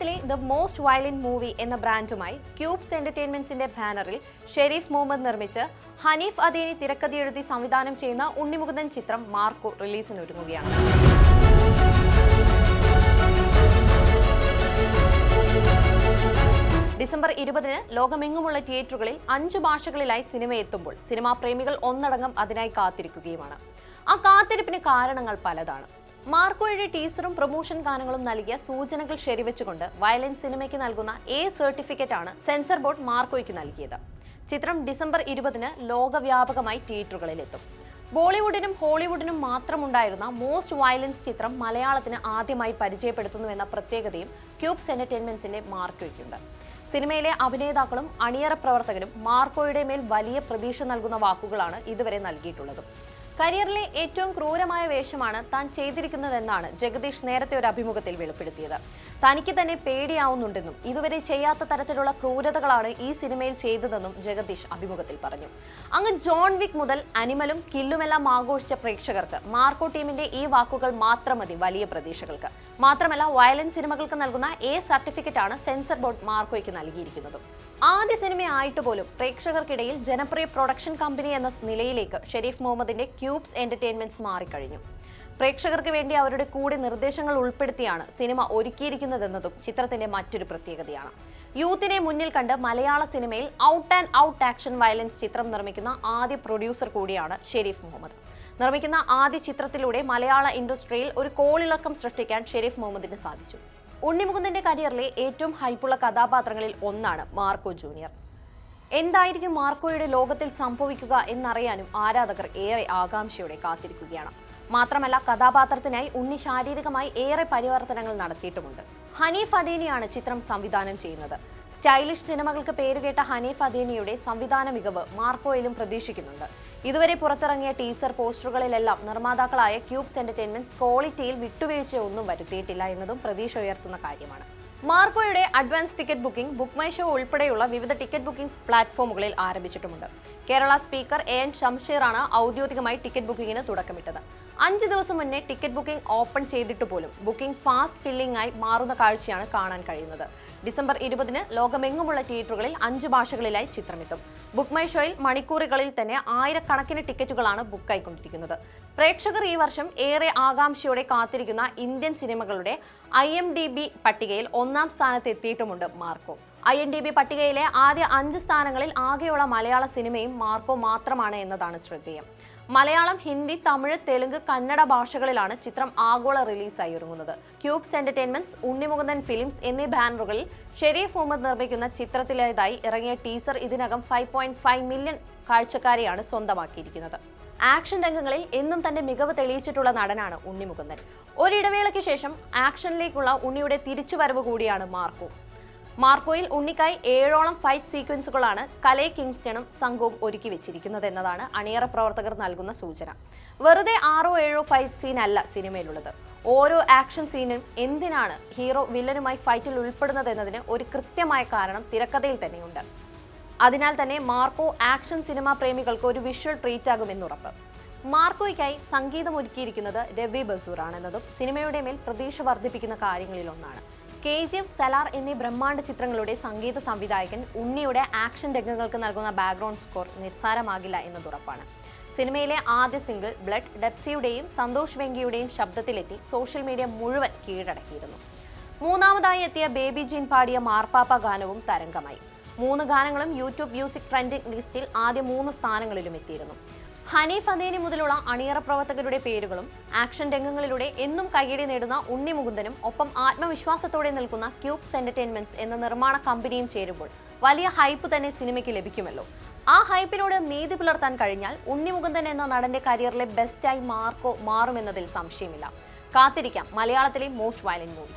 മലയാളത്തിലെ the most violent movie എന്ന ബ്രാൻഡുമായി cubes എന്റർടൈൻമെന്റ്സിന്റെ ബാനറിൽ ഷെരീഫ് മുഹമ്മദ് നിർമ്മിച്ച് ഹനീഫ് അദേനി തിരക്കഥയെഴുതി സംവിധാനം ചെയ്യുന്ന ഉണ്ണിമുകുന്ദൻ ചിത്രം മാർക്കോ റിലീസിനൊരുങ്ങുകയാണ്. ഡിസംബർ 20-ന് ലോകമെങ്ങുമുള്ള തിയേറ്ററുകളിൽ 5 ഭാഷകളിലായി സിനിമ എത്തുമ്പോൾ സിനിമാ പ്രേമികൾ ഒന്നടങ്കം അതിനായി കാത്തിരിക്കുകയുമാണ്. ആ കാത്തിരിപ്പിന് കാരണങ്ങൾ പലതാണ്. മാർക്കോയുടെ ടീസറും പ്രൊമോഷൻ ഗാനങ്ങളും നൽകിയ സൂചനകൾ ശരിവെച്ചുകൊണ്ട് വയലൻസ് സിനിമയ്ക്ക് നൽകുന്ന എ സർട്ടിഫിക്കറ്റ് ആണ് സെൻസർ ബോർഡ് മാർക്കോയ്ക്ക് നൽകിയത്. ചിത്രം ഡിസംബർ 20-ന് ലോകവ്യാപകമായി തിയേറ്ററുകളിലെത്തും. ബോളിവുഡിനും ഹോളിവുഡിനും മാത്രമുണ്ടായിരുന്ന മോസ്റ്റ് വയലൻസ് ചിത്രം മലയാളത്തിന് ആദ്യമായി പരിചയപ്പെടുത്തുന്നുവെന്ന പ്രത്യേകതയും ക്യൂബ്സ് എന്റർടൈൻമെന്റ്സിന്റെ മാർക്കോയ്ക്കുണ്ട്. സിനിമയിലെ അഭിനേതാക്കളും അണിയറ പ്രവർത്തകരും മാർക്കോയുടെ മേൽ വലിയ പ്രതീക്ഷ നൽകുന്ന വാക്കുകളാണ് ഇതുവരെ നൽകിയിട്ടുള്ളത്. കരിയറിലെ ഏറ്റവും ക്രൂരമായ വേഷമാണ് താൻ ചെയ്തിരിക്കുന്നതെന്നാണ് ജഗദീഷ് നേരത്തെ ഒരു അഭിമുഖത്തിൽ വെളിപ്പെടുത്തിയത്. തനിക്ക് തന്നെ പേടിയാവുന്നുണ്ടെന്നും ഇതുവരെ ചെയ്യാത്ത തരത്തിലുള്ള ക്രൂരതകളാണ് ഈ സിനിമയിൽ ചെയ്തതെന്നും ജഗദീഷ് അഭിമുഖത്തിൽ പറഞ്ഞു. അങ്ങ് ജോൺ വിക്ക് മുതൽ അനിമലും കില്ലുമെല്ലാം ആഘോഷിച്ച പ്രേക്ഷകർക്ക് മാർക്കോ ടീമിന്റെ ഈ വാക്കുകൾ മാത്രം മതി വലിയ പ്രതീക്ഷകൾക്ക്. മാത്രമല്ല, വയലൻസ് സിനിമകൾക്ക് നൽകുന്ന എ സർട്ടിഫിക്കറ്റ് ആണ് സെൻസർ ബോർഡ് മാർക്കോയ്ക്ക് നൽകിയിരിക്കുന്നത്. ആദ്യ സിനിമയായിട്ട് പോലും പ്രേക്ഷകർക്കിടയിൽ ജനപ്രിയ പ്രൊഡക്ഷൻ കമ്പനി എന്ന നിലയിലേക്ക് ഷെരീഫ് മുഹമ്മദിന്റെ ക്യൂബ്സ് എന്റർടൈൻമെന്റ്സ് മാറിക്കഴിഞ്ഞു. പ്രേക്ഷകർക്ക് വേണ്ടി അവരുടെ കൂടെ നിർദ്ദേശങ്ങൾ ഉൾപ്പെടുത്തിയാണ് സിനിമ ഒരുക്കിയിരിക്കുന്നതെന്നതും ചിത്രത്തിന്റെ മറ്റൊരു പ്രത്യേകതയാണ്. യൂത്തിനെ മുന്നിൽ കണ്ട് മലയാള സിനിമയിൽ out and out action violence ചിത്രം നിർമ്മിക്കുന്ന ആദ്യ പ്രൊഡ്യൂസർ കൂടിയാണ് ഷെരീഫ് മുഹമ്മദ്. നിർമ്മിക്കുന്ന ആദ്യ ചിത്രത്തിലൂടെ മലയാള ഇൻഡസ്ട്രിയിൽ ഒരു കോളിളക്കം സൃഷ്ടിക്കാൻ ഷെരീഫ് മുഹമ്മദിന് സാധിച്ചു. ഉണ്ണിമുകുന്ദന്റെ കരിയറിലെ ഏറ്റവും ഹൈപ്പുള്ള കഥാപാത്രങ്ങളിൽ ഒന്നാണ് മാർക്കോ ജൂനിയർ. എന്തായിരിക്കും മാർക്കോയുടെ ലോകത്തിൽ സംഭവിക്കുക എന്നറിയാനും ആരാധകർ ഏറെ ആകാംക്ഷയോടെ കാത്തിരിക്കുകയാണ്. മാത്രമല്ല, കഥാപാത്രത്തിനായി ഉണ്ണി ശാരീരികമായി ഏറെ പരിവർത്തനങ്ങൾ നടത്തിയിട്ടുമുണ്ട്. ഹനീഫ് അദേനിയാണ് ചിത്രം സംവിധാനം ചെയ്യുന്നത്. സ്റ്റൈലിഷ് സിനിമകൾക്ക് പേരുകേട്ട ഹനീഫ് അദേനിയുടെ സംവിധാന മികവ് മാർക്കോയിലും പ്രതീക്ഷിക്കുന്നുണ്ട്. ഇതുവരെ പുറത്തിറങ്ങിയ ടീസർ പോസ്റ്ററുകളിലെല്ലാം നിർമ്മാതാക്കളായ ക്യൂബ്സ് എന്റർടൈൻമെന്റ്സ് ക്വാളിറ്റിയിൽ വിട്ടുവീഴ്ച ഒന്നും വരുത്തിയിട്ടില്ല എന്നതും പ്രതീക്ഷ ഉയർത്തുന്ന കാര്യമാണ്. മാർക്കോയുടെ advance ticket booking book my show ഉൾപ്പെടെയുള്ള വിവിധ ടിക്കറ്റ് ബുക്കിംഗ് പ്ലാറ്റ്ഫോമുകളിൽ ആരംഭിച്ചിട്ടുമുണ്ട്. കേരള സ്പീക്കർ എൻ ഷംഷീറാണ് ഔദ്യോഗികമായി ടിക്കറ്റ് ബുക്കിംഗിന് തുടക്കമിട്ടത്. 5 ദിവസം മുന്നേ ടിക്കറ്റ് ബുക്കിംഗ് ഓപ്പൺ ചെയ്തിട്ട് പോലും ബുക്കിംഗ് ഫാസ്റ്റ് ഫില്ലിംഗ് ആയി മാറുന്ന കാഴ്ചയാണ് കാണാൻ കഴിയുന്നത്. ഡിസംബർ 20-ന് ലോകമെങ്ങുമുള്ള തിയേറ്ററുകളിൽ 5 ഭാഷകളിലായി ചിത്രമെത്തും. ബുക്ക് മൈ ഷോയിൽ മണിക്കൂറുകളിൽ തന്നെ ആയിരക്കണക്കിന് ടിക്കറ്റുകളാണ് ബുക്കായിക്കൊണ്ടിരിക്കുന്നത്. പ്രേക്ഷകർ ഈ വർഷം ഏറെ ആകാംക്ഷയോടെ കാത്തിരിക്കുന്ന ഇന്ത്യൻ സിനിമകളുടെ IMDb പട്ടികയിൽ 1-ാം സ്ഥാനത്ത് എത്തിയിട്ടുമുണ്ട് മാർക്കോ. IMDb പട്ടികയിലെ ആദ്യ 5 സ്ഥാനങ്ങളിൽ ആകെയുള്ള മലയാള സിനിമയും മാർക്കോ മാത്രമാണ് എന്നതാണ് ശ്രദ്ധേയം. മലയാളം, ഹിന്ദി, തമിഴ്, തെലുങ്ക്, കന്നഡ ഭാഷകളിലാണ് ചിത്രം ആഗോള റിലീസായി ഒരുങ്ങുന്നത്. ക്യൂബ്സ് എന്റർടൈൻമെന്റ്സ്, ഉണ്ണിമുകുന്ദൻ ഫിലിംസ് എന്നീ ബാനറുകളിൽ ഷെരീഫ് മുഹമ്മദ് നിർമ്മിക്കുന്ന ചിത്രത്തിലേതായി ഇറങ്ങിയ ടീസർ ഇതിനകം 5.5 മില്യൺ കാഴ്ചക്കാരെയാണ് സ്വന്തമാക്കിയിരിക്കുന്നത്. ആക്ഷൻ രംഗങ്ങളിൽ എന്നും തന്റെ മികവ് തെളിയിച്ചിട്ടുള്ള നടനാണ് ഉണ്ണിമുകുന്ദൻ. ഒരിടവേളയ്ക്ക് ശേഷം ആക്ഷനിലേക്കുള്ള ഉണ്ണിയുടെ തിരിച്ചുവരവ് കൂടിയാണ് മാർക്കോ. മാർക്കോയിൽ ഉണ്ണിക്കായി 7ഓളം ഫൈറ്റ് സീക്വൻസുകളാണ് കലേ കിങ്സ്റ്റണും സംഘവും ഒരുക്കി വെച്ചിരിക്കുന്നത് എന്നതാണ് അണിയറ പ്രവർത്തകർ നൽകുന്ന സൂചന. വെറുതെ 6-7 ഫൈറ്റ് സീൻ അല്ല സിനിമയിലുള്ളത്. ഓരോ ആക്ഷൻ സീനും എന്തിനാണ് ഹീറോ വില്ലനുമായി ഫൈറ്റിൽ ഉൾപ്പെടുന്നത് എന്നതിന് ഒരു കൃത്യമായ കാരണം തിരക്കഥയിൽ തന്നെയുണ്ട്. അതിനാൽ തന്നെ മാർക്കോ ആക്ഷൻ സിനിമാ പ്രേമികൾക്ക് ഒരു വിഷ്വൽ ട്രീറ്റ് ആകുമെന്നുറപ്പ്. മാർക്കോയ്ക്കായി സംഗീതം ഒരുക്കിയിരിക്കുന്നത് രവി ബസൂർ ആണെന്നതും സിനിമയുടെ മേൽ പ്രതീക്ഷ വർദ്ധിപ്പിക്കുന്ന കാര്യങ്ങളിലൊന്നാണ്. KGF, സലാർ എന്നീ ബ്രഹ്മാണ്ഡ ചിത്രങ്ങളുടെ സംഗീത സംവിധായകൻ ഉണ്ണിയുടെ ആക്ഷൻ രംഗങ്ങൾക്ക് നൽകുന്ന ബാക്ക്ഗ്രൗണ്ട് സ്കോർ നിസ്സാരമാകില്ല എന്നതുറപ്പാണ്. സിനിമയിലെ ആദ്യ സിംഗിൾ ബ്ലഡ് ഡെപ്സിയുടെയും സന്തോഷ് വെങ്കിയുടെയും ശബ്ദത്തിലെത്തി സോഷ്യൽ മീഡിയ മുഴുവൻ കീഴടക്കിയിരുന്നു. 3ാമതായി എത്തിയ ബേബി ജീൻ പാടിയ മാർപ്പാപ്പ ഗാനവും തരംഗമായി. 3 ഗാനങ്ങളും യൂട്യൂബ് മ്യൂസിക് ട്രെൻഡിംഗ് ലിസ്റ്റിൽ ആദ്യ 3 സ്ഥാനങ്ങളിലും എത്തിയിരുന്നു. ഹനീഫ് അദേനി മുതലുള്ള അണിയറ പ്രവർത്തകരുടെ പേരുകളും ആക്ഷൻ രംഗങ്ങളിലൂടെ എന്നും കയ്യടി നേടുന്ന ഉണ്ണിമുകുന്ദനും ഒപ്പം ആത്മവിശ്വാസത്തോടെ നിൽക്കുന്ന ക്യൂബ്സ് എന്റർടൈൻമെന്റ്സ് എന്ന നിർമ്മാണ കമ്പനിയും ചേരുമ്പോൾ വലിയ ഹൈപ്പ് തന്നെ സിനിമയ്ക്ക് ലഭിക്കുമല്ലോ. ആ ഹൈപ്പിനോട് നീതി പുലർത്താൻ കഴിഞ്ഞാൽ ഉണ്ണിമുകുന്ദൻ എന്ന നടന്റെ കരിയറിലെ ബെസ്റ്റായി മാർക്കോ മാറുമെന്നതിൽ സംശയമില്ല. കാത്തിരിക്കാം മലയാളത്തിലെ മോസ്റ്റ് വയലന്റ് മൂവി.